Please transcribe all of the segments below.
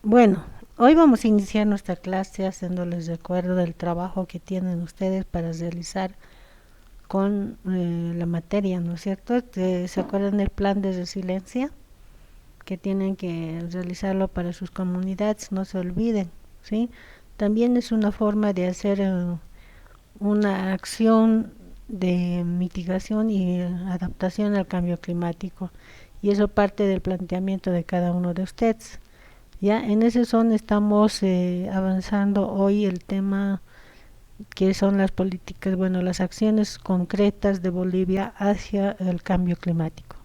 Bueno, hoy vamos a iniciar nuestra clase haciéndoles recuerdo del trabajo que tienen ustedes para realizar con la materia, ¿no es cierto? ¿Se acuerdan del plan de resiliencia? Que tienen que realizarlo para sus comunidades, no se olviden, ¿sí? También es una forma de hacer una acción de mitigación y adaptación al cambio climático, y eso parte del planteamiento de cada uno de ustedes. Ya en ese son estamos avanzando hoy el tema que son las políticas, bueno, las acciones concretas de Bolivia hacia el cambio climático.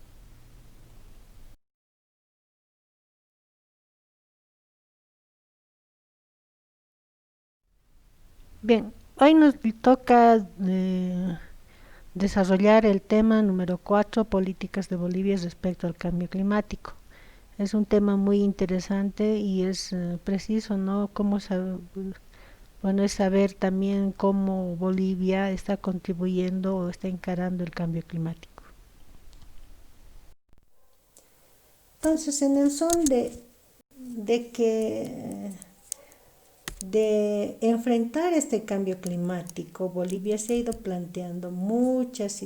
Bien, hoy nos toca desarrollar el tema número 4, políticas de Bolivia respecto al cambio climático. Es un tema muy interesante y es preciso, ¿no? Bueno, es saber también cómo Bolivia está contribuyendo o está encarando el cambio climático. Entonces, en el son de que de enfrentar este cambio climático, Bolivia se ha ido planteando muchos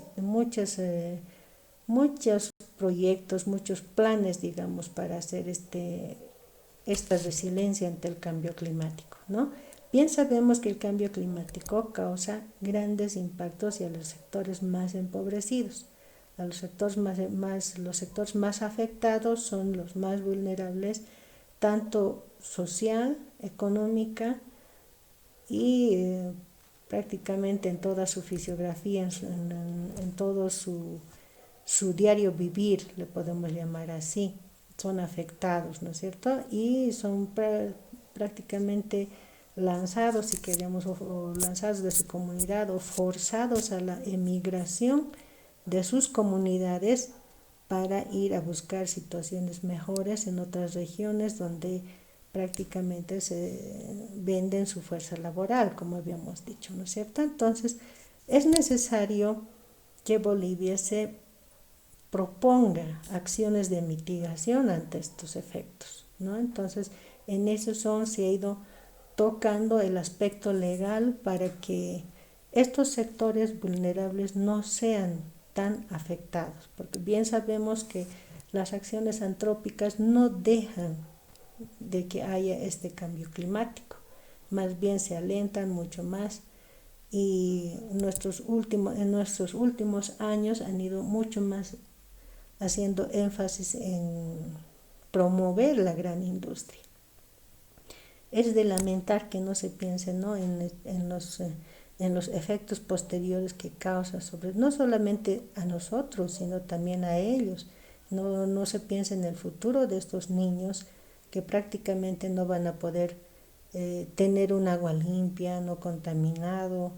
proyectos, muchos planes, digamos, para hacer esta resiliencia ante el cambio climático, ¿no? Bien sabemos que el cambio climático causa grandes impactos y a los sectores más empobrecidos. A los sectores más afectados son los más vulnerables, tanto social, económica y prácticamente en toda su fisiografía, en todo su diario vivir, le podemos llamar así, son afectados, ¿no es cierto? Y son prácticamente lanzados, si queremos, o lanzados de su comunidad o forzados a la emigración de sus comunidades para ir a buscar situaciones mejores en otras regiones donde prácticamente se venden su fuerza laboral, como habíamos dicho, ¿no es cierto? Entonces, es necesario que Bolivia se proponga acciones de mitigación ante estos efectos, ¿no? Entonces, en eso se ha ido tocando el aspecto legal para que estos sectores vulnerables no sean tan afectados, porque bien sabemos que las acciones antrópicas no dejan de que haya este cambio climático, más bien se alentan mucho más y en nuestros últimos años han ido mucho más haciendo énfasis en promover la gran industria. Es de lamentar que no se piense, ¿no? En los efectos posteriores que causa sobre no solamente a nosotros, sino también a ellos. No se piensa en el futuro de estos niños que prácticamente no van a poder tener un agua limpia, no contaminado,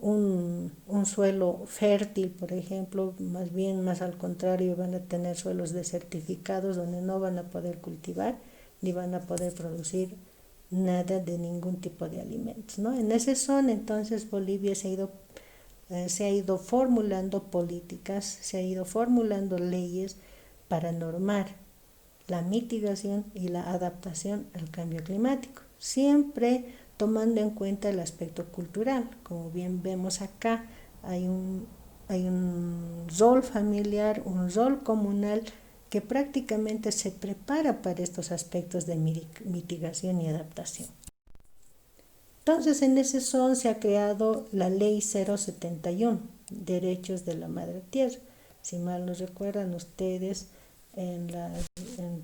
un suelo fértil, por ejemplo, más bien, más al contrario, van a tener suelos desertificados donde no van a poder cultivar ni van a poder producir nada de ningún tipo de alimentos, ¿no? En ese son, entonces, Bolivia se ha ido formulando políticas, se ha ido formulando leyes para normar la mitigación y la adaptación al cambio climático, siempre tomando en cuenta el aspecto cultural. Como bien vemos acá, hay un, hay un rol familiar, un rol comunal que prácticamente se prepara para estos aspectos de mitigación y adaptación. Entonces, en ese son se ha creado la Ley 071, Derechos de la Madre Tierra. Si mal no recuerdan ustedes,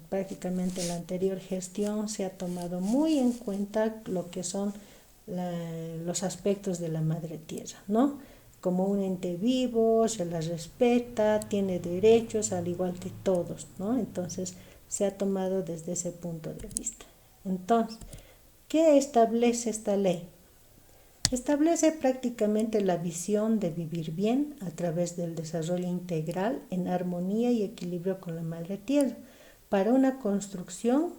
prácticamente en la anterior gestión se ha tomado muy en cuenta lo que son los aspectos de la Madre Tierra, ¿no? Como un ente vivo, se la respeta, tiene derechos al igual que todos, ¿no? Entonces, se ha tomado desde ese punto de vista. Entonces, ¿qué establece esta ley? Establece prácticamente la visión de vivir bien a través del desarrollo integral en armonía y equilibrio con la madre tierra para una construcción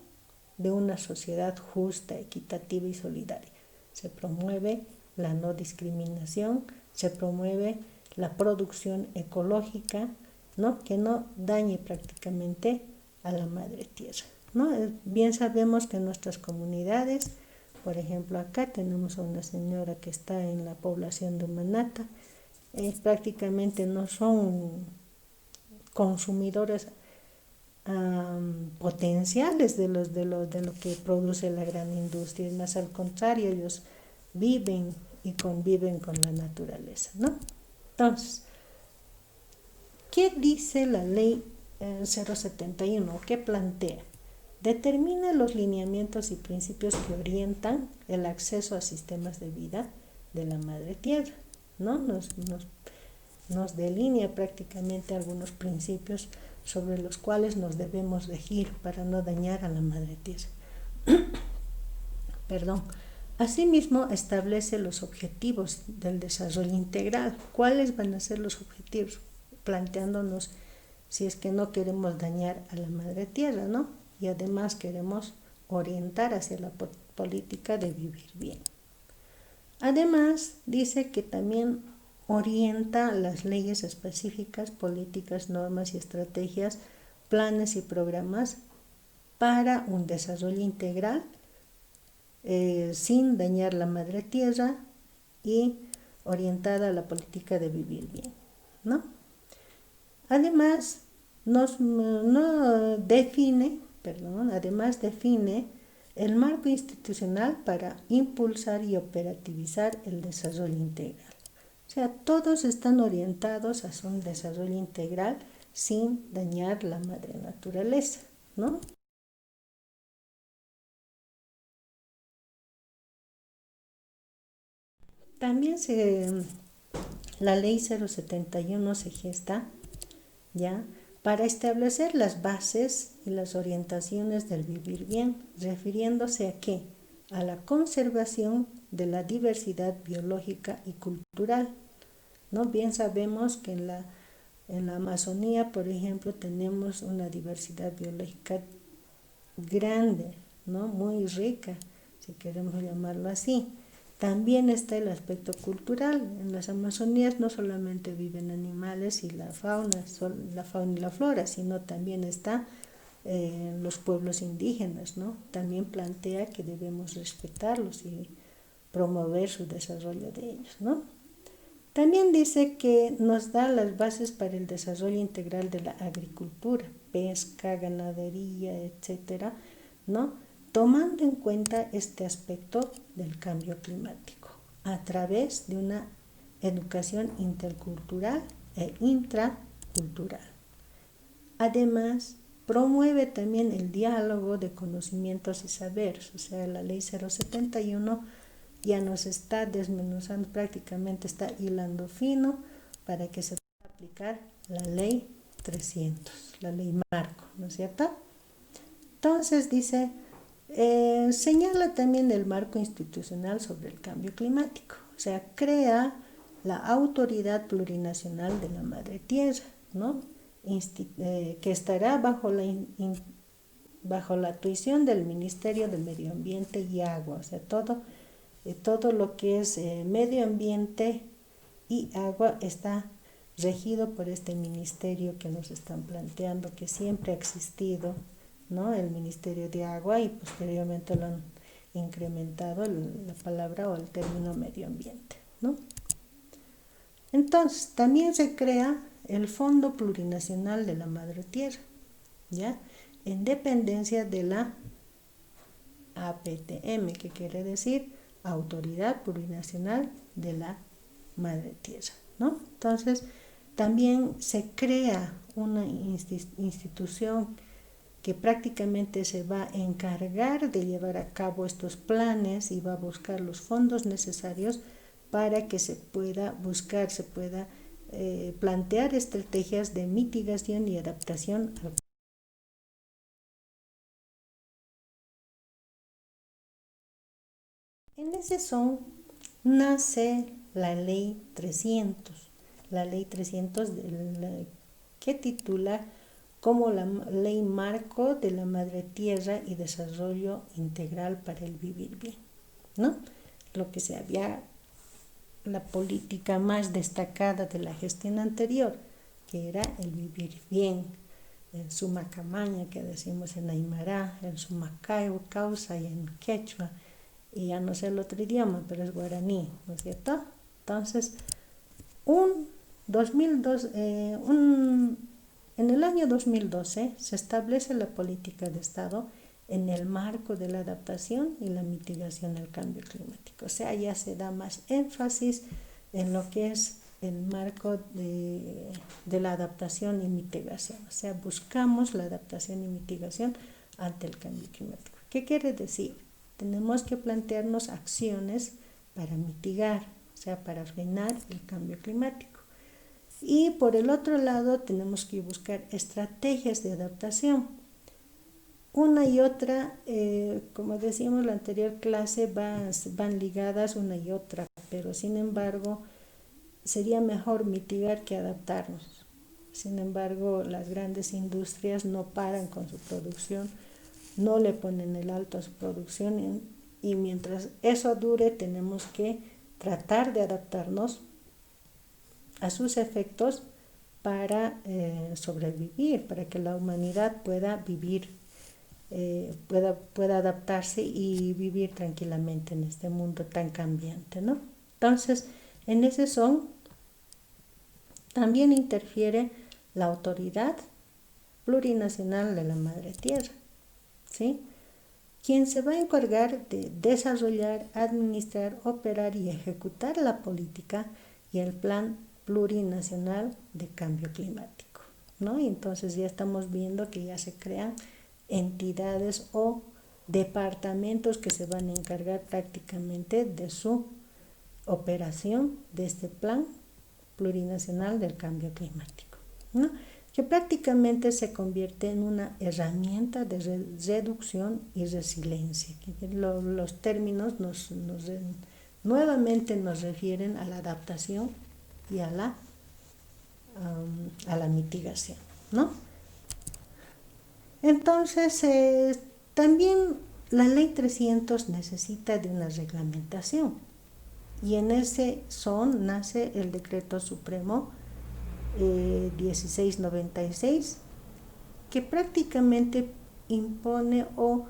de una sociedad justa, equitativa y solidaria. Se promueve la no discriminación, se promueve la producción ecológica, ¿no? Que no dañe prácticamente a la madre tierra. ¿no? Bien sabemos que en nuestras comunidades, por ejemplo, acá tenemos a una señora que está en la población de Manata, prácticamente no son consumidores potenciales de lo que produce la gran industria, más al contrario, ellos viven y conviven con la naturaleza, ¿no? Entonces, ¿qué dice la ley 071? ¿Qué plantea? Determina los lineamientos y principios que orientan el acceso a sistemas de vida de la madre tierra, ¿no? Nos delinea prácticamente algunos principios sobre los cuales nos debemos regir para no dañar a la madre tierra. Perdón. Asimismo, establece los objetivos del desarrollo integral. ¿Cuáles van a ser los objetivos? Planteándonos si es que no queremos dañar a la madre tierra, ¿no? Y además queremos orientar hacia la política de vivir bien. Además, dice que también orienta las leyes específicas, políticas, normas y estrategias, planes y programas para un desarrollo integral sin dañar la madre tierra y orientada a la política de vivir bien, ¿no? Además, define el marco institucional para impulsar y operativizar el desarrollo integral. O sea, todos están orientados a un desarrollo integral sin dañar la madre naturaleza, ¿no? También la ley 071 se gesta, ¿ya?, para establecer las bases y las orientaciones del vivir bien, refiriéndose a qué? A la conservación de la diversidad biológica y cultural, ¿no? Bien sabemos que en la Amazonía, por ejemplo, tenemos una diversidad biológica grande, ¿no? Muy rica, si queremos llamarlo así. También está el aspecto cultural. En las Amazonías no solamente viven animales y la fauna y la flora, sino también está los pueblos indígenas, ¿no? También plantea que debemos respetarlos y promover su desarrollo de ellos, ¿no? También dice que nos da las bases para el desarrollo integral de la agricultura, pesca, ganadería, etcétera, ¿no? Tomando en cuenta este aspecto del cambio climático a través de una educación intercultural e intracultural. Además, promueve también el diálogo de conocimientos y saberes, o sea, la ley 071 ya nos está desmenuzando, prácticamente está hilando fino para que se pueda aplicar la ley 300, la ley marco, ¿no es cierto? Entonces dice, señala también el marco institucional sobre el cambio climático, o sea, crea la Autoridad Plurinacional de la Madre Tierra, ¿no? Que estará bajo la tuición del Ministerio de Medio Ambiente y Agua, o sea, todo lo que es medio ambiente y agua está regido por este ministerio que nos están planteando, que siempre ha existido, ¿no? El Ministerio de Agua, y posteriormente lo han incrementado la palabra o el término medio ambiente, ¿no? Entonces, también se crea el Fondo Plurinacional de la Madre Tierra, ¿ya? En dependencia de la APTM, que quiere decir Autoridad Plurinacional de la Madre Tierra, ¿no? Entonces, también se crea una institución que prácticamente se va a encargar de llevar a cabo estos planes y va a buscar los fondos necesarios para que se pueda plantear estrategias de mitigación y adaptación al. En ese son nace la ley 300, que titula como la ley marco de la madre tierra y desarrollo integral para el vivir bien, ¿no? Lo que se había, la política más destacada de la gestión anterior, que era el vivir bien, el Sumacamaña, que decimos en Aymara, el Sumacay, Causa y en Quechua, y ya no sé el otro idioma, pero es guaraní, ¿no es cierto? Entonces, en el año 2012 se establece la política de Estado en el marco de la adaptación y la mitigación al cambio climático. O sea, ya se da más énfasis en lo que es el marco de la adaptación y mitigación. O sea, buscamos la adaptación y mitigación ante el cambio climático. ¿Qué quiere decir? Tenemos que plantearnos acciones para mitigar, o sea, para frenar el cambio climático. Y por el otro lado, tenemos que buscar estrategias de adaptación. Una y otra, como decíamos en la anterior clase, van ligadas una y otra, pero sin embargo, sería mejor mitigar que adaptarnos. Sin embargo, las grandes industrias no paran con su producción, no le ponen el alto a su producción y mientras eso dure tenemos que tratar de adaptarnos a sus efectos para sobrevivir, para que la humanidad pueda vivir, pueda adaptarse y vivir tranquilamente en este mundo tan cambiante, ¿no? Entonces, en ese son también interfiere la autoridad plurinacional de la Madre Tierra, ¿sí? Quien se va a encargar de desarrollar, administrar, operar y ejecutar la política y el plan plurinacional de cambio climático, ¿no? Y entonces ya estamos viendo que ya se crean entidades o departamentos que se van a encargar prácticamente de su operación de este plan plurinacional del cambio climático, ¿no? Que prácticamente se convierte en una herramienta de reducción y resiliencia. Los términos nuevamente nos refieren a la adaptación y a la mitigación, ¿no? Entonces, también la ley 300 necesita de una reglamentación y en ese nace el decreto supremo 1696 que prácticamente impone o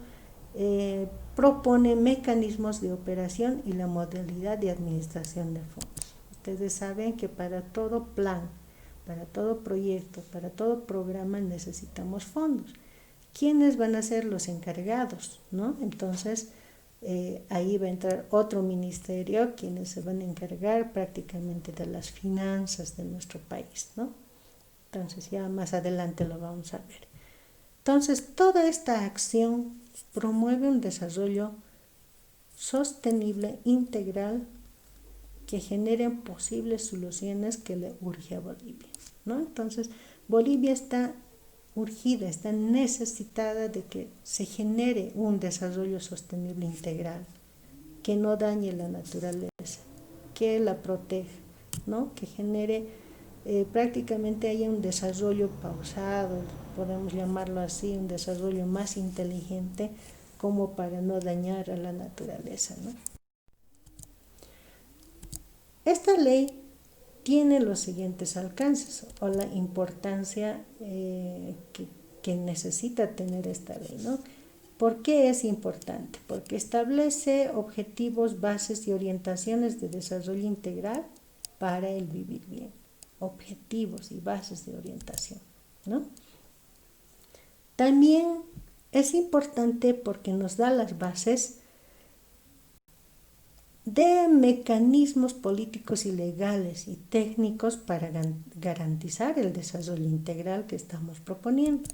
propone mecanismos de operación y la modalidad de administración de fondos. Ustedes saben que para todo plan, para todo proyecto, para todo programa necesitamos fondos. ¿Quiénes van a ser los encargados, ¿no? Entonces, ahí va a entrar otro ministerio, quienes se van a encargar prácticamente de las finanzas de nuestro país, ¿no? Entonces, ya más adelante lo vamos a ver. Entonces, toda esta acción promueve un desarrollo sostenible, integral, que generen posibles soluciones que le urge a Bolivia, ¿no? Entonces, Bolivia está urgida, está necesitada de que se genere un desarrollo sostenible integral, que no dañe la naturaleza, que la proteja, ¿no? Que genere prácticamente haya un desarrollo pausado, podemos llamarlo así, un desarrollo más inteligente como para no dañar a la naturaleza, ¿no? Esta ley tiene los siguientes alcances o la importancia que necesita tener esta ley, ¿no? ¿Por qué es importante? Porque establece objetivos, bases y orientaciones de desarrollo integral para el vivir bien. Objetivos y bases de orientación, ¿no? También es importante porque nos da las bases de mecanismos políticos y legales y técnicos para garantizar el desarrollo integral que estamos proponiendo,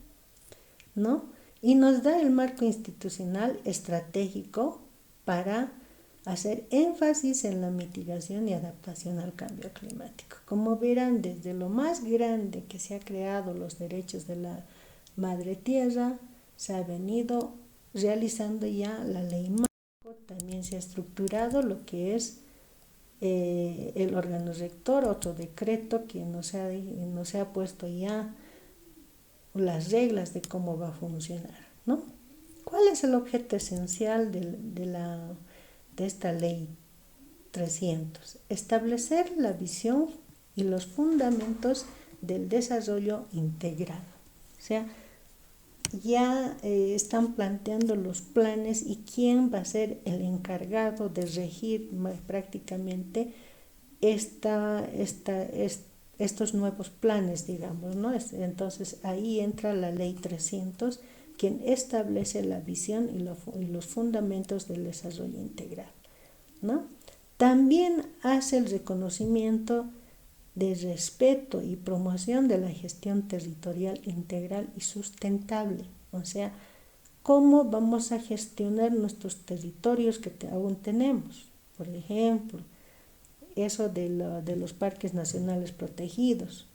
¿no? Y nos da el marco institucional estratégico para hacer énfasis en la mitigación y adaptación al cambio climático. Como verán, desde lo más grande que se ha creado los derechos de la Madre Tierra, se ha venido realizando ya la ley marco, también se ha estructurado lo que es el órgano rector, otro decreto que nos ha puesto ya las reglas de cómo va a funcionar, ¿no? ¿Cuál es el objeto esencial de esta ley 300? Establecer la visión y los fundamentos del desarrollo integral. O sea, ya están planteando los planes y quién va a ser el encargado de regir prácticamente estos nuevos planes, digamos, ¿no? Entonces ahí entra la Ley 300, quien establece la visión y los fundamentos del desarrollo integral, ¿no? También hace el reconocimiento de respeto y promoción de la gestión territorial integral y sustentable, o sea, cómo vamos a gestionar nuestros territorios que aún tenemos. Por ejemplo, eso de los parques nacionales protegidos.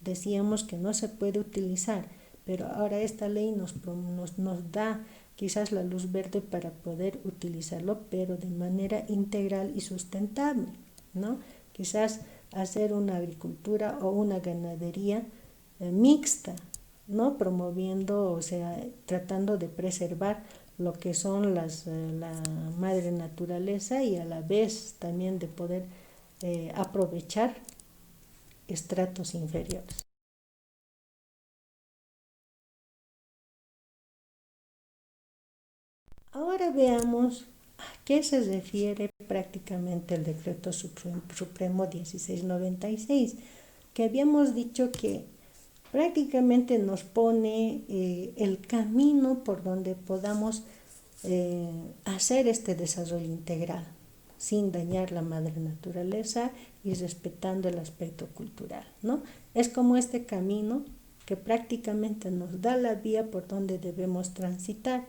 Decíamos que no se puede utilizar, pero ahora esta ley nos da quizás la luz verde para poder utilizarlo, pero de manera integral y sustentable, ¿no? Quizás hacer una agricultura o una ganadería mixta, ¿no? Promoviendo, o sea, tratando de preservar lo que son la madre naturaleza y a la vez también de poder aprovechar estratos inferiores. Ahora veamos a qué se refiere prácticamente el Decreto Supremo 1696, que habíamos dicho que prácticamente nos pone el camino por donde podamos hacer este desarrollo integral, sin dañar la madre naturaleza y respetando el aspecto cultural, ¿no? Es como este camino que prácticamente nos da la vía por donde debemos transitar,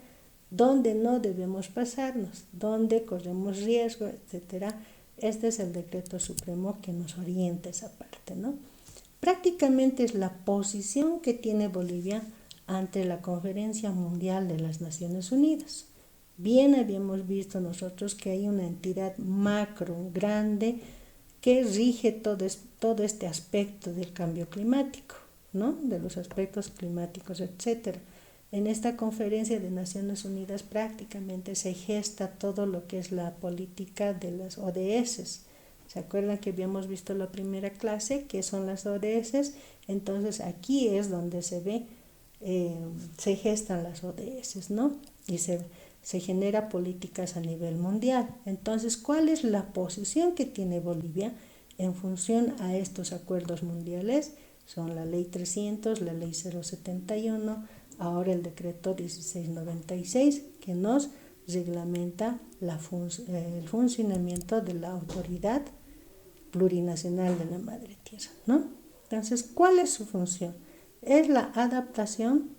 donde no debemos pasarnos, donde corremos riesgo, etcétera. Este es el Decreto Supremo que nos orienta esa parte, ¿no? Prácticamente es la posición que tiene Bolivia ante la Conferencia Mundial de las Naciones Unidas. Bien habíamos visto nosotros que hay una entidad macro, grande, que rige todo este aspecto del cambio climático, ¿no? De los aspectos climáticos, etcétera. En esta Conferencia de Naciones Unidas prácticamente se gesta todo lo que es la política de las ODS. ¿Se acuerdan que habíamos visto la primera clase, que son las ODS? Entonces aquí es donde se ve, se gestan las ODS, ¿no? Y se genera políticas a nivel mundial. Entonces, ¿cuál es la posición que tiene Bolivia en función a estos acuerdos mundiales? Son la Ley 300, la Ley 071, ahora el Decreto 1696, que nos reglamenta el funcionamiento de la Autoridad Plurinacional de la Madre Tierra, ¿no? Entonces, ¿cuál es su función? Es la adaptación,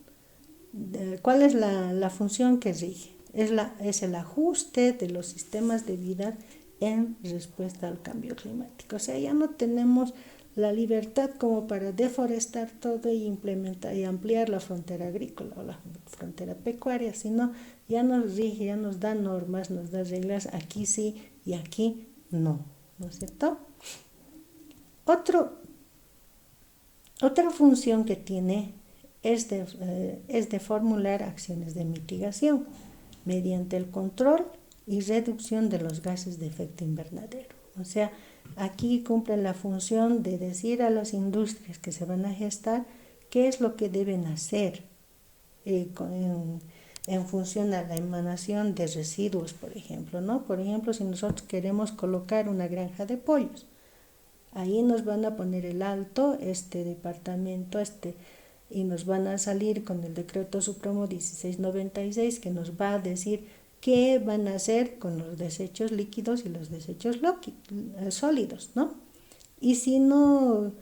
¿cuál es la función que rige? Es el ajuste de los sistemas de vida en respuesta al cambio climático. O sea, ya no tenemos la libertad como para deforestar todo y implementar y ampliar la frontera agrícola o la frontera pecuaria, sino ya nos rige, ya nos da normas, nos da reglas, aquí sí y aquí no, ¿no es cierto? Otra función que tiene es de formular acciones de mitigación mediante el control y reducción de los gases de efecto invernadero. O sea, aquí cumple la función de decir a las industrias que se van a gestar qué es lo que deben hacer en función a la emanación de residuos, por ejemplo, ¿no? Por ejemplo, si nosotros queremos colocar una granja de pollos, ahí nos van a poner el alto, este departamento, y nos van a salir con el Decreto Supremo 1696 que nos va a decir qué van a hacer con los desechos líquidos y los desechos sólidos, ¿no? Y si no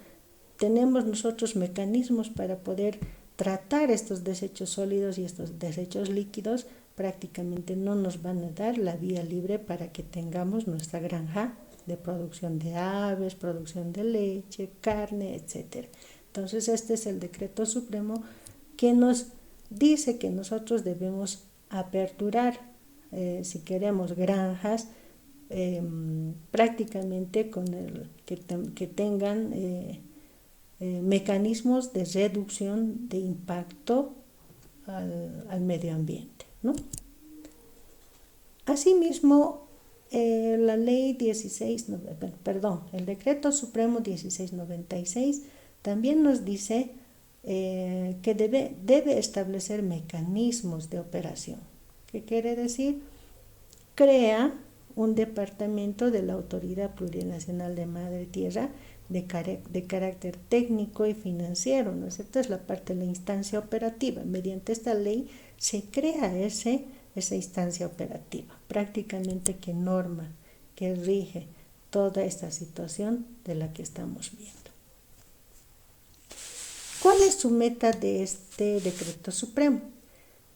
tenemos nosotros mecanismos para poder tratar estos desechos sólidos y estos desechos líquidos, prácticamente no nos van a dar la vía libre para que tengamos nuestra granja de producción de aves, producción de leche, carne, etc. Entonces este es el Decreto Supremo que nos dice que nosotros debemos aperturar, si queremos, granjas prácticamente que tengan mecanismos de reducción de impacto al medio ambiente, ¿no? Asimismo, la ley 16, el Decreto Supremo 1696 también nos dice que debe establecer mecanismos de operación. ¿Qué quiere decir? Crea un departamento de la Autoridad Plurinacional de Madre Tierra de carácter técnico y financiero, ¿no es cierto? Es la parte de la instancia operativa. Mediante esta ley se crea esa instancia operativa, prácticamente que norma, que rige toda esta situación de la que estamos viendo. ¿Cuál es su meta de este decreto supremo?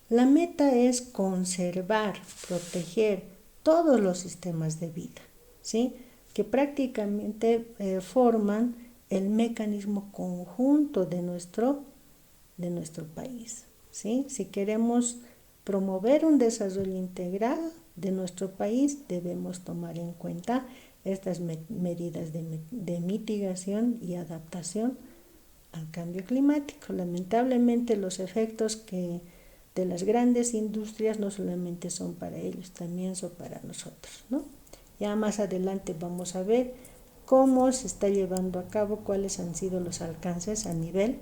La meta es conservar, proteger todos los sistemas de vida, ¿sí? Que prácticamente forman el mecanismo conjunto de nuestro país, ¿sí? Si queremos promover un desarrollo integral de nuestro país, debemos tomar en cuenta estas medidas de mitigación y adaptación al cambio climático. Lamentablemente los efectos de las grandes industrias no solamente son para ellos, también son para nosotros, ¿no? Ya más adelante vamos a ver cómo se está llevando a cabo, cuáles han sido los alcances a nivel.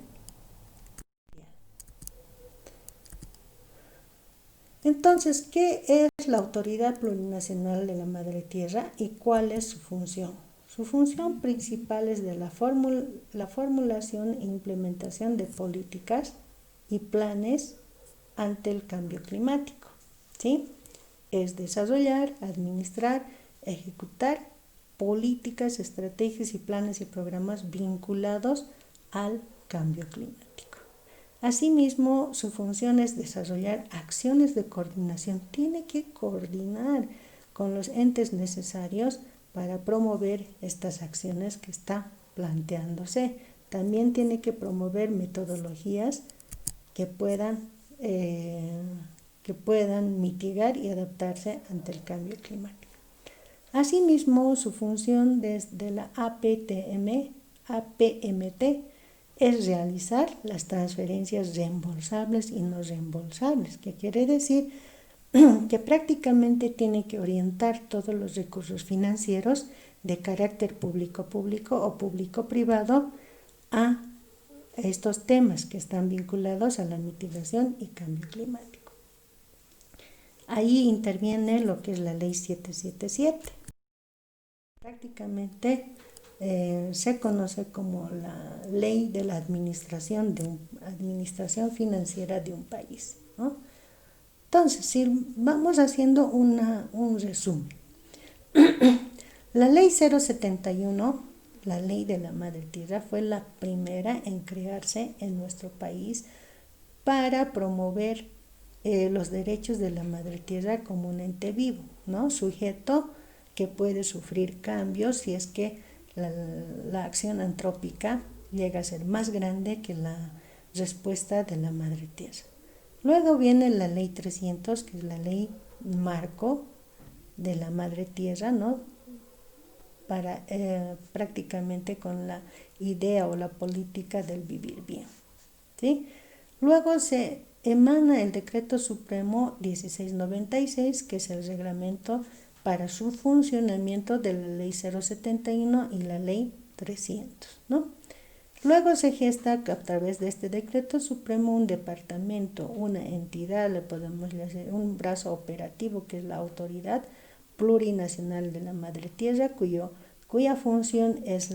Entonces, ¿qué es la Autoridad Plurinacional de la Madre Tierra y cuál es su función? Su función principal es de la formulación e implementación de políticas y planes ante el cambio climático, ¿sí? Es desarrollar, administrar, ejecutar políticas, estrategias y planes y programas vinculados al cambio climático. Asimismo, su función es desarrollar acciones de coordinación. Tiene que coordinar con los entes necesarios para promover estas acciones que está planteándose. También tiene que promover metodologías que puedan mitigar y adaptarse ante el cambio climático. Asimismo, su función desde la APMT es realizar las transferencias reembolsables y no reembolsables, que quiere decir que prácticamente tiene que orientar todos los recursos financieros de carácter público-público o público-privado a estos temas que están vinculados a la mitigación y cambio climático. Ahí interviene lo que es la ley 777. Prácticamente se conoce como la ley de la administración financiera de un país, ¿no? Entonces, si vamos haciendo un resumen. La ley 071, la ley de la Madre Tierra, fue la primera en crearse en nuestro país para promover los derechos de la Madre Tierra como un ente vivo, ¿no? Sujeto que puede sufrir cambios si es que la acción antrópica llega a ser más grande que la respuesta de la Madre Tierra. Luego viene la ley 300, que es la ley marco de la Madre Tierra, ¿no? Para prácticamente con la idea o la política del vivir bien, ¿sí? Luego se emana el Decreto Supremo 1696, que es el reglamento para su funcionamiento de la Ley 071 y la Ley 300, ¿no? Luego se gesta a través de este Decreto Supremo un departamento, una entidad, le podemos decir un brazo operativo, que es la Autoridad Plurinacional de la Madre Tierra, cuya función es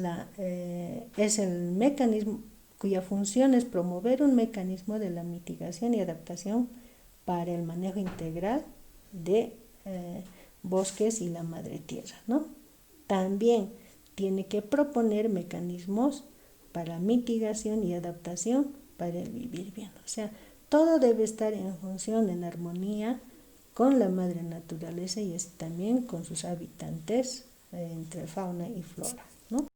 el mecanismo, cuya función es promover un mecanismo de la mitigación y adaptación para el manejo integral de bosques y la Madre Tierra, ¿no? También tiene que proponer mecanismos para mitigación y adaptación para el vivir bien. O sea, todo debe estar en función, en armonía con la madre naturaleza y también con sus habitantes, entre fauna y flora, ¿no?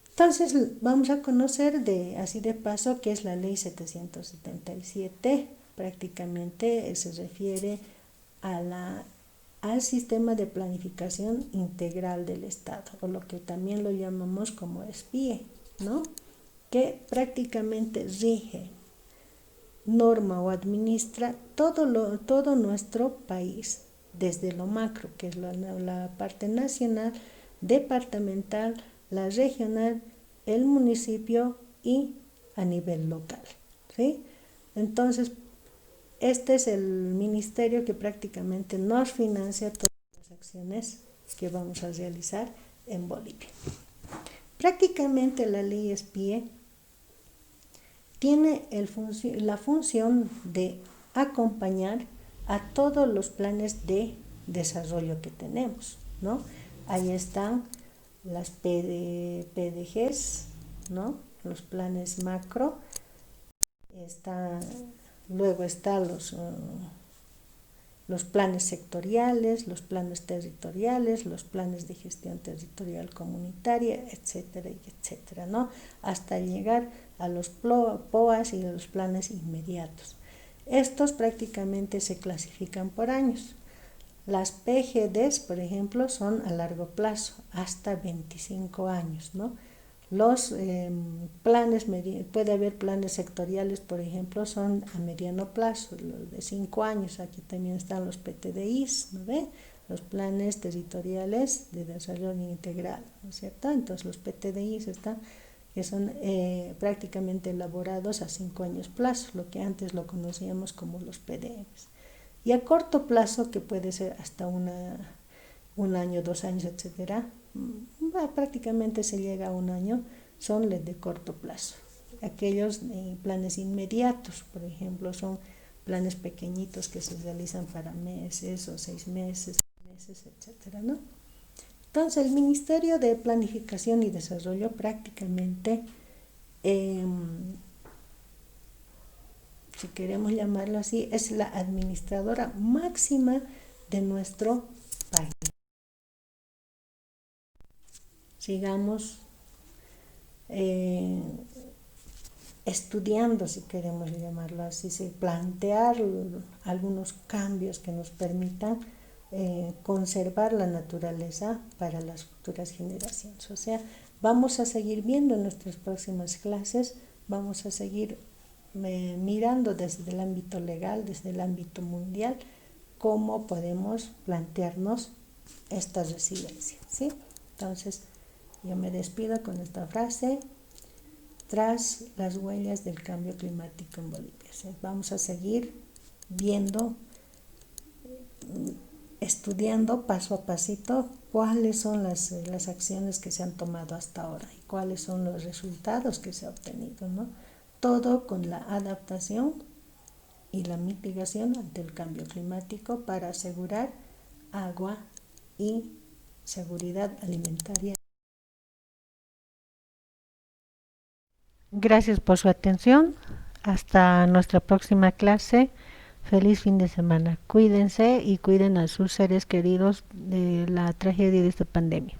Entonces vamos a conocer así de paso qué es la ley 777. Prácticamente se refiere al sistema de planificación integral del Estado, o lo que también lo llamamos como SPIE, ¿no? Que prácticamente rige, norma o administra todo nuestro país, desde lo macro, que es la parte nacional, departamental, la regional, el municipio y a nivel local, ¿sí? Entonces, este es el ministerio que prácticamente nos financia todas las acciones que vamos a realizar en Bolivia. Prácticamente la ley SPIE tiene la función de acompañar a todos los planes de desarrollo que tenemos, ¿no? Ahí están las PDGs, ¿no? Los planes macro, luego están los planes sectoriales, los planes territoriales, los planes de gestión territorial comunitaria, etcétera, etcétera, ¿no? Hasta llegar a los POAs y a los planes inmediatos. Estos prácticamente se clasifican por años. Las PGDs, por ejemplo, son a largo plazo, hasta 25 años, ¿no? Los planes, puede haber planes sectoriales, por ejemplo, son a mediano plazo, los de 5 años. Aquí también están los PTDIs, ¿no ve? Los planes territoriales de desarrollo integral, ¿no es cierto? Entonces los PTDIs están, que son prácticamente elaborados a 5 años plazo, lo que antes lo conocíamos como los PDMs. Y a corto plazo, que puede ser hasta un año, 2 años, etcétera, prácticamente se llega a un año, son los de corto plazo. Aquellos planes inmediatos, por ejemplo, son planes pequeñitos que se realizan para meses o 6 meses, etcétera, ¿no? Entonces, el Ministerio de Planificación y Desarrollo prácticamente, si queremos llamarlo así, es la administradora máxima de nuestro país. Sigamos estudiando, si queremos llamarlo así, plantear algunos cambios que nos permitan conservar la naturaleza para las futuras generaciones. O sea, vamos a seguir viendo en nuestras próximas clases, vamos a seguir mirando desde el ámbito legal, desde el ámbito mundial, cómo podemos plantearnos esta resiliencia, ¿sí? Entonces, yo me despido con esta frase: tras las huellas del cambio climático en Bolivia. ¿Sí? Vamos a seguir viendo, estudiando paso a pasito cuáles son las acciones que se han tomado hasta ahora y cuáles son los resultados que se han obtenido, ¿no? Todo con la adaptación y la mitigación ante el cambio climático para asegurar agua y seguridad alimentaria. Gracias por su atención. Hasta nuestra próxima clase. Feliz fin de semana. Cuídense y cuiden a sus seres queridos de la tragedia de esta pandemia.